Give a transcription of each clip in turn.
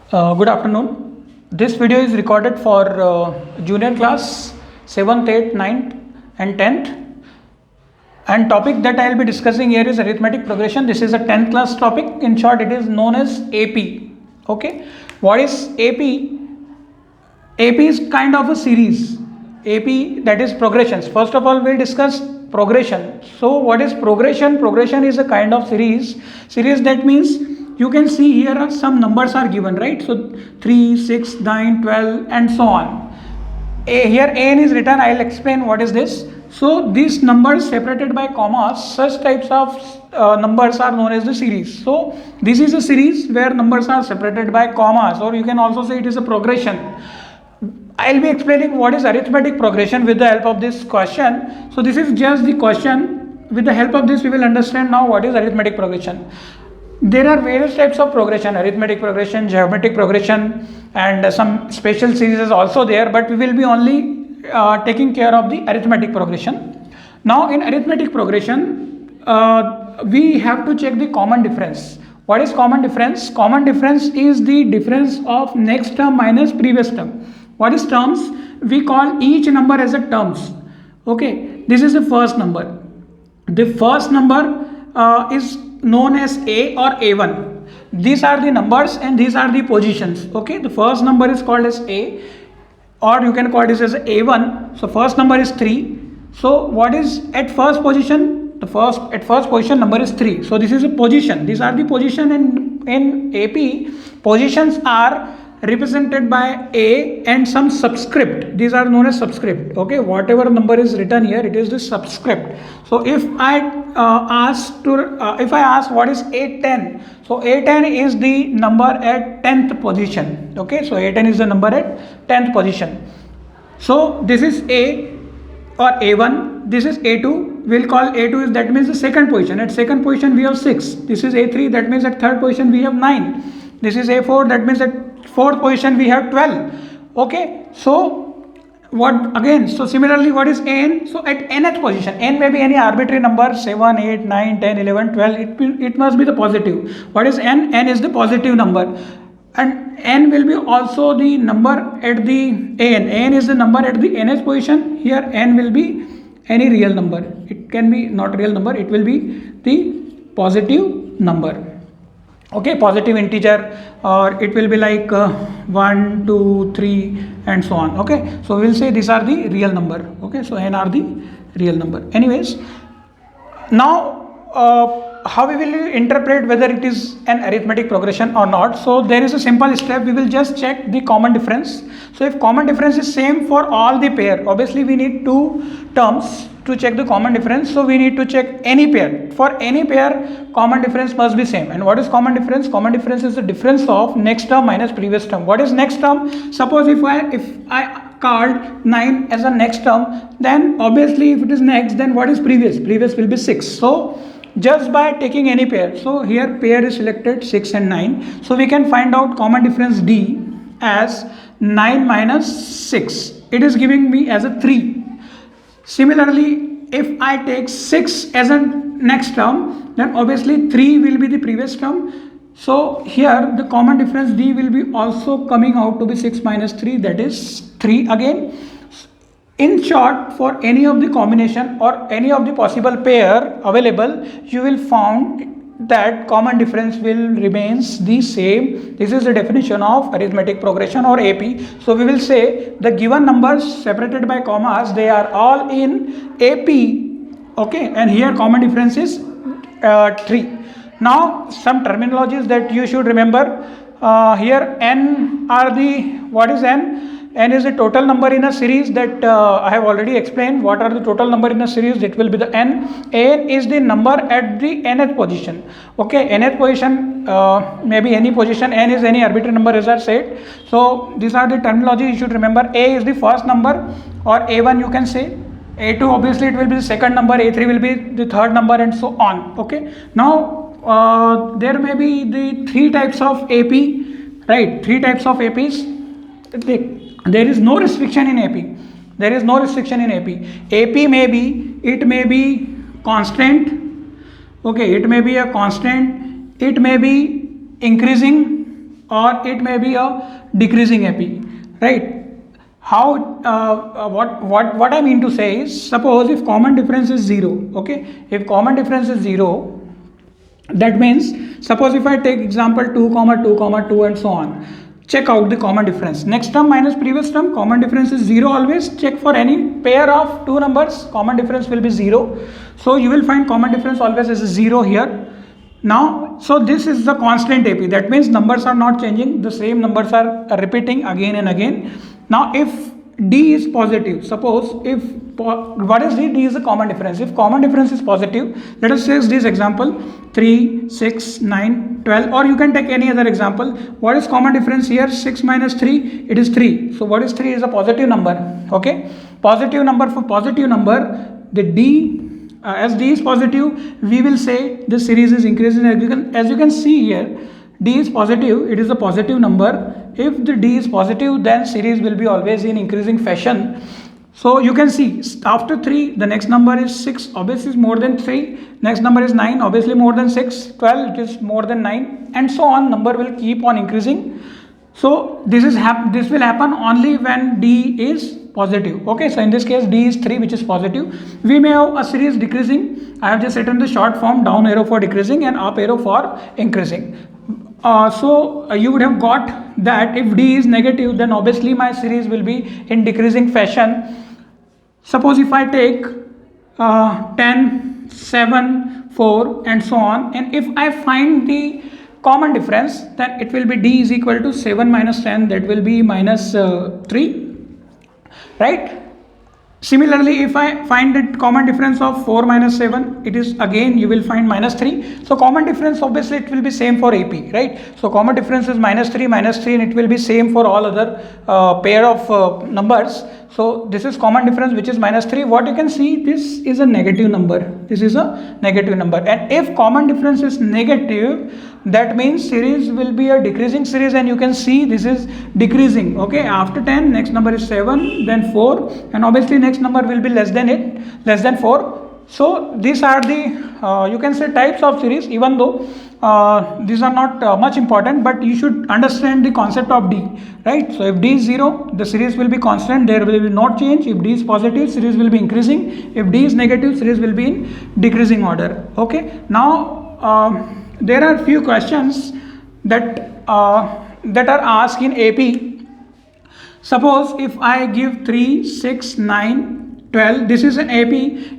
Good afternoon. This video is recorded for junior class 7th, 8th, 9th and 10th, and topic that I will be discussing here is arithmetic progression. This is a 10th class topic. In short, it is known as AP. Okay, what is AP? AP is kind of a series. AP, that is progressions. First of all, we'll discuss progression. So what is progression? Progression is a kind of series that means you can see here are some numbers are given, right? So 3, 6, 9, 12 and so on. Here an is written. I'll explain what is this. So these numbers separated by commas, such types of numbers are known as the series. So this is a series where numbers are separated by commas, or you can also say it is a progression. I'll be explaining what is arithmetic progression with the help of this question. So this is just the question. With the help of this, we will understand now what is arithmetic progression. There are various types of progression: arithmetic progression, geometric progression, and some special series is also there, but we will be only taking care of the arithmetic progression. Now in arithmetic progression, we have to check the common difference. What is common difference? Common difference is the difference of next term minus previous term. What is terms? We call each number as a terms. Okay, this is the first number. The first number is known as A or A1. These are the numbers and these are the positions. Okay, the first number is called as A, or you can call this as A1. So first number is 3. So what is at first position? At first position number is 3. So this is a position. These are the position, and in AP positions are represented by A and some subscript. These are known as subscript. Okay, whatever number is written here, it is the subscript. So if I ask what is A10, so A10 is the number at 10th position. Okay, so A10 is the number at 10th position. So this is A or A1. This is A2. We'll call A2 is, that means the second position. At second position we have 6. This is A3. That means at third position we have 9. This is A4. That means at fourth position we have 12. Okay, so what again? So similarly, what is n? So at nth position, n may be any arbitrary number, 7, 8, 9, 10, 11, 12. It must be the positive. What is n? N is the positive number, and n will be also the number at the n. N is the number at the nth position. Here n will be any real number. It can be not real number. It will be the positive number. Okay, positive integer, or it will be like 1, 2, 3 and so on. Okay, so we'll say these are the real number. Okay, so n are the real number. Anyways, now how we will interpret whether it is an arithmetic progression or not? So there is a simple step. We will just check the common difference. So if common difference is same for all the pair, obviously we need two terms to check the common difference. So we need to check any pair. For any pair, common difference must be same. And what is common difference? Common difference is the difference of next term minus previous term. What is next term? Suppose if I called 9 as a next term, then obviously if it is next, then what is previous? Previous will be 6. So just by taking any pair, so here pair is selected 6 and 9. So we can find out common difference D as 9 minus 6. It is giving me as a 3. Similarly, if I take 6 as a next term, then obviously 3 will be the previous term. So here the common difference D will be also coming out to be 6 minus 3, that is 3 again. In short, for any of the combination or any of the possible pair available, you will find that common difference will remains the same. This is the definition of arithmetic progression or AP. So we will say the given numbers separated by commas, they are all in AP. Okay, and here common difference is 3. Now some terminologies that you should remember. Here n are the, what is n? N is the total number in a series that I have already explained. What are the total number in a series? It will be the n. N is the number at the nth position. Okay, nth position maybe any position. N is any arbitrary number, as I said. So these are the terminology you should remember. A is the first number, or A1 you can say. A2 obviously it will be the second number. A3 will be the third number, and so on. Okay. Now there may be the 3 types of AP, right? 3 types of APs. There is no restriction in AP. There is no restriction in AP. AP may be constant. Okay, it may be a constant. It may be increasing. or it may be a decreasing AP, right? How what I mean to say is, suppose if common difference is 0, okay, if common difference is 0, that means, suppose if I take example 2 comma 2 comma 2 and so on, check out the common difference. Next term minus previous term, common difference is 0 always. Check for any pair of two numbers, common difference will be 0. So you will find common difference always is 0 here. Now, so this is the constant AP. That means numbers are not changing. The same numbers are repeating again and again. Now, if D is positive, suppose if, what is D? D is a common difference. If common difference is positive, let us take this example 3, 6, 9, 12, or you can take any other example. What is common difference here? 6 minus 3, it is 3. So what is 3? Is a positive number. Okay, positive number. For positive number, the D, as D is positive, we will say the series is increasing. As you can see here, D is positive, it is a positive number. If the D is positive, then series will be always in increasing fashion. So you can see after 3, the next number is 6, obviously is more than 3. Next number is 9, obviously more than 6. 12, it is more than 9, and so on. Number will keep on increasing. So this will happen only when D is positive. Okay, so in this case D is 3, which is positive. We may have a series decreasing. I have just written the short form, down arrow for decreasing and up arrow for increasing. So you would have got that if D is negative, then obviously my series will be in decreasing fashion. Suppose if I take 10, 7, 4 and so on, and if I find the common difference, then it will be D is equal to 7 minus 10, that will be minus 3, right? Similarly, if I find the common difference of 4 minus 7, it is again you will find minus 3. So common difference obviously it will be same for AP, right? So common difference is minus 3, and it will be same for all other pair of numbers. So this is common difference, which is minus 3. What you can see, this is a negative number. This is a negative number. And if common difference is negative, that means series will be a decreasing series, and you can see this is decreasing. Okay, after 10, next number is 7, then 4, and obviously next number will be less than 8, less than 4. So these are the you can say types of series, even though these are not much important, but you should understand the concept of D, right? So if D is 0, the series will be constant, there will be no change. If D is positive, series will be increasing. If D is negative, series will be in decreasing order. Okay, now there are few questions that are asked in AP. Suppose if I give 3, 6, 9, 12, this is an AP,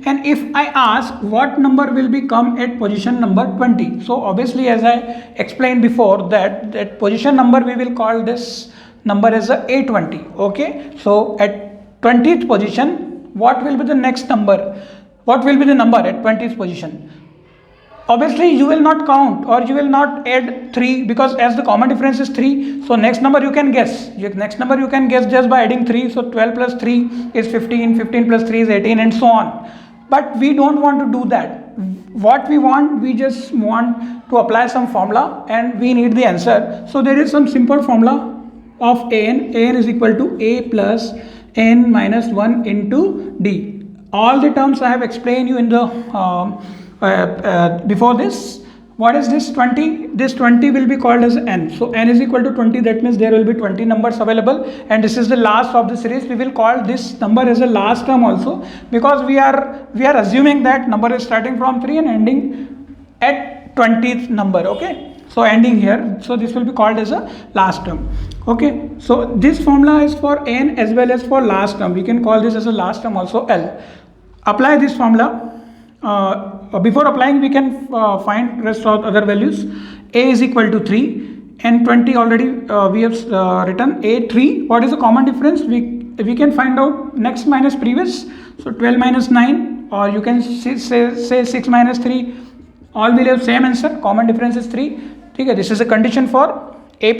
and if I ask what number will become at position number 20. So obviously, as I explained before, that position number we will call this number as a A20. Okay, so at 20th position, what will be the next number? What will be the number at 20th position? Obviously you will not count, or you will not add 3, because as the common difference is 3, so next number you can guess. Next number you can guess just by adding 3. So 12 plus 3 is 15, 15 plus 3 is 18, and so on. But we don't want to do that. What we want, we just want to apply some formula, and we need the answer. So there is some simple formula of an is equal to A plus n minus 1 into D. All the terms I have explained you in the before this. What is this 20? This 20 will be called as n. So n is equal to 20, that means there will be 20 numbers available, and this is the last of the series. We will call this number as a last term also, because we are assuming that number is starting from 3 and ending at 20th number. Okay, so ending here, so this will be called as a last term. Okay, so this formula is for n as well as for last term. We can call this as a last term also, L. Apply this formula. Before applying, we can find rest of other values. A is equal to 3, and 20 already we have written A3. What is the common difference? We can find out next minus previous. So 12 minus 9, or you can say 6 minus 3. All will have same answer. Common difference is 3. Okay, this is a condition for AP.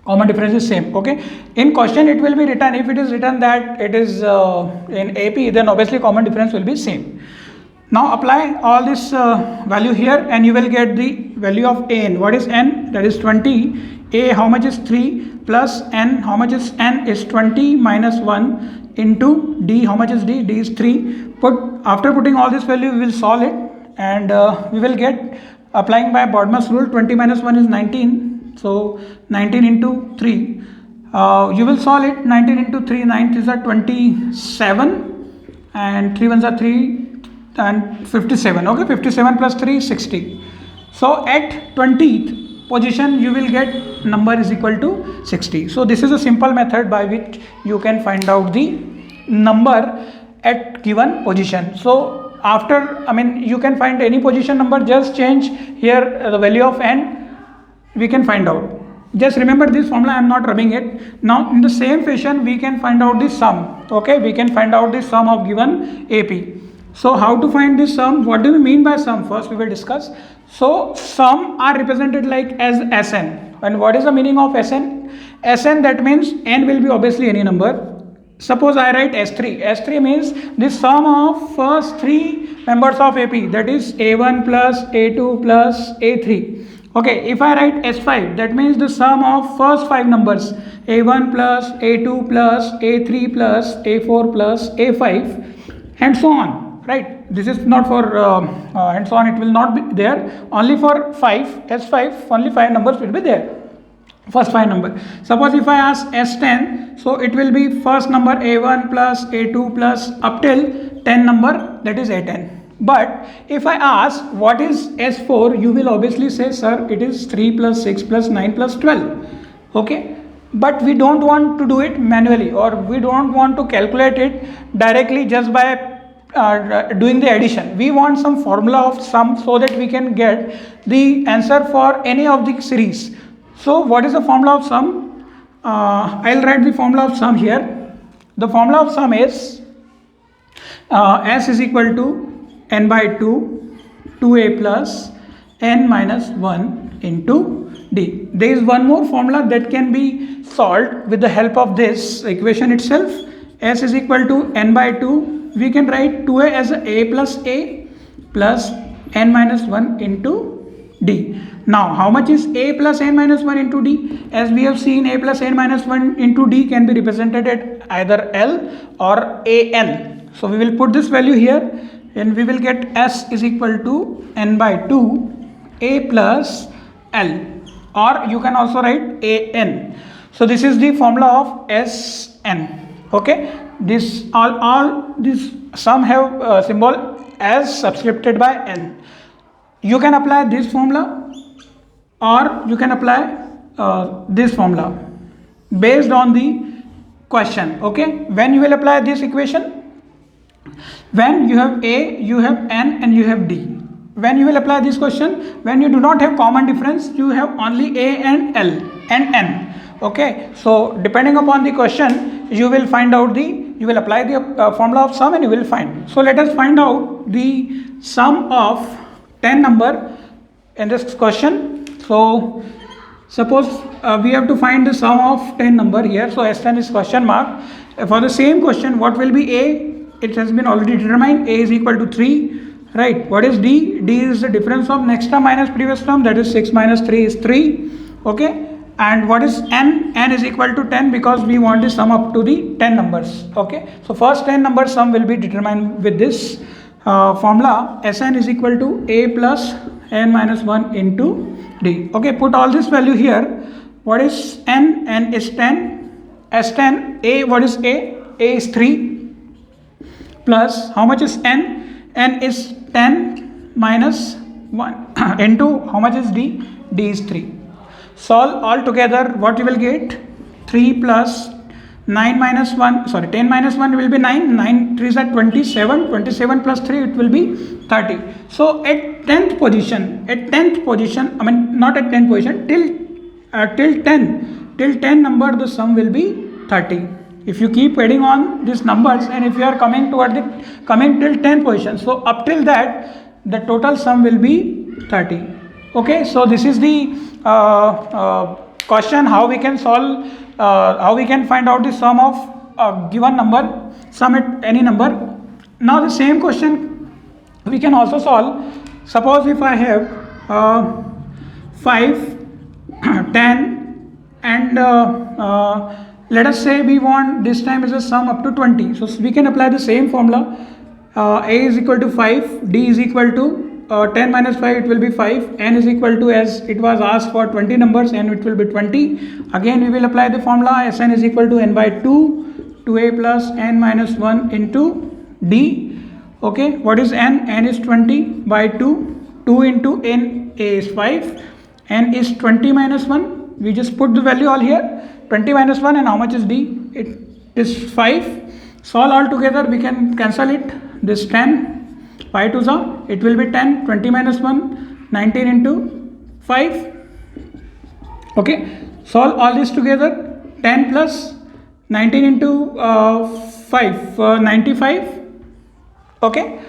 Common difference is same. Okay, in question it will be written, if it is written that it is in AP, then obviously common difference will be same. Now apply all this value here, and you will get the value of n. What is n? That is 20. A, how much is 3, plus n, how much is n? Is 20 minus 1 into D, how much is D? D is 3. After putting all this value, we will solve it, and we will get, applying by Bodmer's rule, 20 minus 1 is 19. So 19 into 3. You will solve it. 19 into 3, 9 is 27, and 3 ones are 3 and 57. Okay, 57 plus 3 is 60. So at 20th position you will get number is equal to 60. So this is a simple method by which you can find out the number at given position. So after, you can find any position number, just change here the value of n, we can find out. Just remember this formula, I am not rubbing it. Now in the same fashion we can find out the sum. Okay, we can find out the sum of given AP. So how to find this sum? What do we mean by sum? First we will discuss. So sum are represented like as Sn. And what is the meaning of Sn? Sn, that means n will be obviously any number. Suppose I write S3. S3 means the sum of first 3 members of AP, that is A1 plus A2 plus A3. Okay, if I write S5, that means the sum of first 5 numbers, A1 plus A2 plus A3 plus A4 plus A5, and so on, right? This is not for and so on, it will not be there. Only for 5, S5, only 5 numbers will be there. First 5 number. Suppose if I ask S10, so it will be first number A1 plus A2 plus up till 10 number, that is A10. But if I ask what is S4, you will obviously say, sir, it is 3 plus 6 plus 9 plus 12. Okay, but we don't want to do it manually, or we don't want to calculate it directly just by doing the addition. We want some formula of sum so that we can get the answer for any of the series. So what is the formula of sum? I'll write the formula of sum here. The formula of sum is S is equal to n by 2, 2a plus n minus 1 into d. There is one more formula that can be solved with the help of this equation itself. S is equal to n by 2. We can write 2a as a plus n minus 1 into d. Now, how much is a plus n minus 1 into d? As we have seen, a plus n minus 1 into d can be represented at either L or an. So, we will put this value here and we will get S is equal to n by 2 a plus L, or you can also write an. So, this is the formula of Sn. Okay, this all this sum have symbol as subscripted by n. You can apply this formula, or you can apply this formula based on the question. Okay, when you will apply this equation, when you have a, you have n, and you have d. When you will apply this question, when you do not have common difference, you have only a and L and n. Okay, so depending upon the question, you will find out you will apply the formula of sum and you will find. So let us find out the sum of 10 number in this question. So suppose we have to find the sum of 10 number here. So S10 is question mark. For the same question, what will be A? It has been already determined. A is equal to 3. Right. What is D? D is the difference of next term minus previous term, that is 6 minus 3 is 3. Okay. And what is n? N is equal to 10 because we want the sum up to the 10 numbers. Okay. So first 10 number sum will be determined with this formula. Sn is equal to A plus n minus 1 into D. Okay. Put all this value here. What is n? N is 10. S10. A, what is A? A is 3. Plus how much is n? N is 10 minus 1 into how much is D? D is 3. Solve all together, what you will get? 3 plus 9 minus 1, sorry, 10 minus 1 will be 9, 9 3 is at 27, 27 plus 3 it will be 30. So at 10th position, I mean not at 10th position, till 10 number the sum will be 30. If you keep adding on these numbers and if you are coming till 10th position, so up till that the total sum will be 30. Okay, so this is the question how we can solve, how we can find out the sum of a given number, sum at any number. Now the same question we can also solve. Suppose if I have 5, 10 and let us say we want this time is a sum up to 20. So we can apply the same formula. A is equal to 5, D is equal to 10 minus 5, it will be 5. N is equal to, as it was asked for 20 numbers, and it will be 20. Again we will apply the formula. Sn is equal to n by 2, 2a plus n minus 1 into d. Okay, what is n? N is 20 by 2. 2 into n is 5. N is 20 minus 1. We just put the value all here. 20 minus 1, and how much is d? It is 5. Solve all together, we can cancel it. This 10, 5 to 0, it will be 10. 20 minus 1, 19 into 5. Okay, solve all this together. 10 plus 19 into 5, 95. Okay,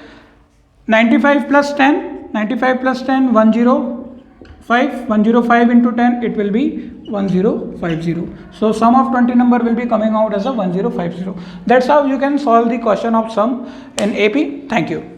95 plus 10, 95 plus 10, 105. 105 into 10, it will be 1050. So sum of 20 number will be coming out as a 1050. That's how you can solve the question of sum in AP. Thank you.